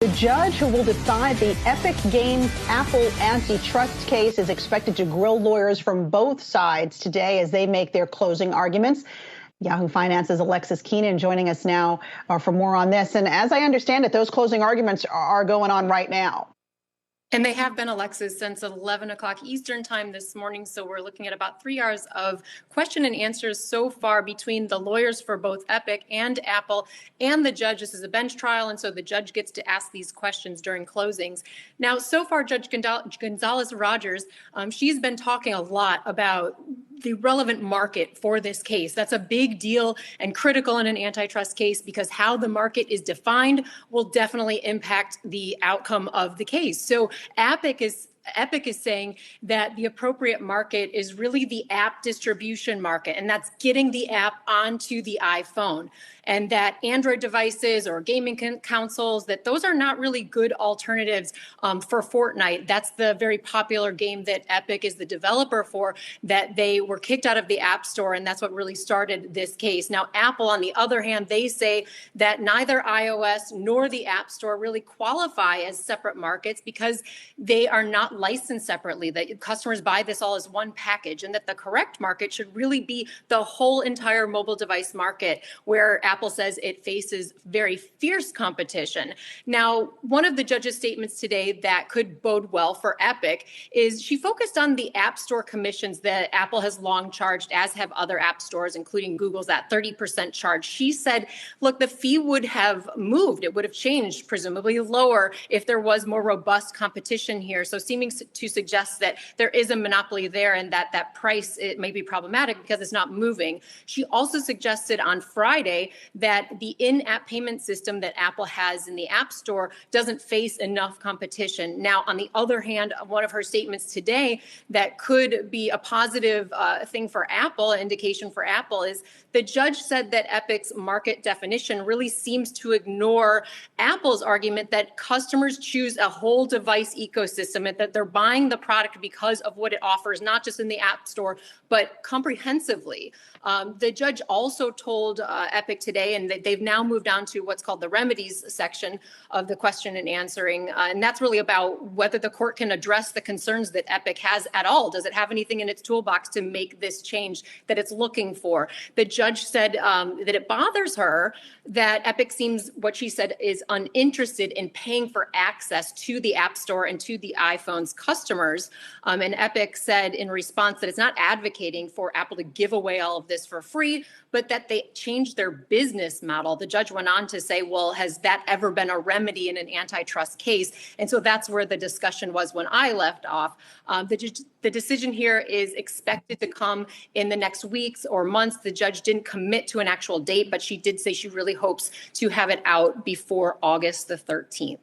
The judge who will decide the Epic Games Apple antitrust case is expected to grill lawyers from both sides today as they make their closing arguments. Yahoo Finance's Alexis Keenan joining us now for more on this. And as I understand it, those closing arguments are going on right now. And they have been, Alexis, since 11 o'clock Eastern time this morning. So we're looking at about 3 hours of question and answers so far between the lawyers for both Epic and Apple and the judge. This is a bench trial, and so the judge gets to ask these questions during closings. Now, so far, Judge Gonzalez-Rogers, she's been talking a lot about the relevant market for this case. That's a big deal and critical in an antitrust case because how the market is defined will definitely impact the outcome of the case. So Epic is saying that the appropriate market is really the app distribution market, and that's getting the app onto the iPhone. And that Android devices or gaming consoles, that those are not really good alternatives for Fortnite. That's the very popular game that Epic is the developer for, that they were kicked out of the App Store, and that's what really started this case. Now, Apple, on the other hand, they say that neither iOS nor the App Store really qualify as separate markets because they are not licensed separately, that customers buy this all as one package, and that the correct market should really be the whole entire mobile device market, where Apple says it faces very fierce competition. Now, one of the judge's statements today that could bode well for Epic is she focused on the App Store commissions that Apple has long charged, as have other app stores, including Google's, that 30% charge. She said, look, the fee would have moved. It would have changed, presumably lower, if there was more robust competition here. So seeming to suggest that there is a monopoly there and that that price, it may be problematic because it's not moving. She also suggested on Friday that the in-app payment system that Apple has in the App Store doesn't face enough competition. Now, on the other hand, one of her statements today that could be a positive thing for Apple, indication for Apple, is the judge said that Epic's market definition really seems to ignore Apple's argument that customers choose a whole device ecosystem and that they're buying the product because of what it offers, not just in the App Store, but comprehensively. The judge also told Epic today, and they've now moved on to what's called the remedies section of the question and answering. And that's really about whether the court can address the concerns that Epic has at all. Does it have anything in its toolbox to make this change that it's looking for? The judge said that it bothers her that Epic seems, what she said, is uninterested in paying for access to the App Store and to the iPhone's customers. And Epic said in response that it's not advocating for Apple to give away all of this for free, but that they changed their business model. The judge went on to say, well, has that ever been a remedy in an antitrust case? And so that's where the discussion was when I left off. The decision here is expected to come in the next weeks or months. The judge didn't commit to an actual date, but she did say she really hopes to have it out before August the 13th.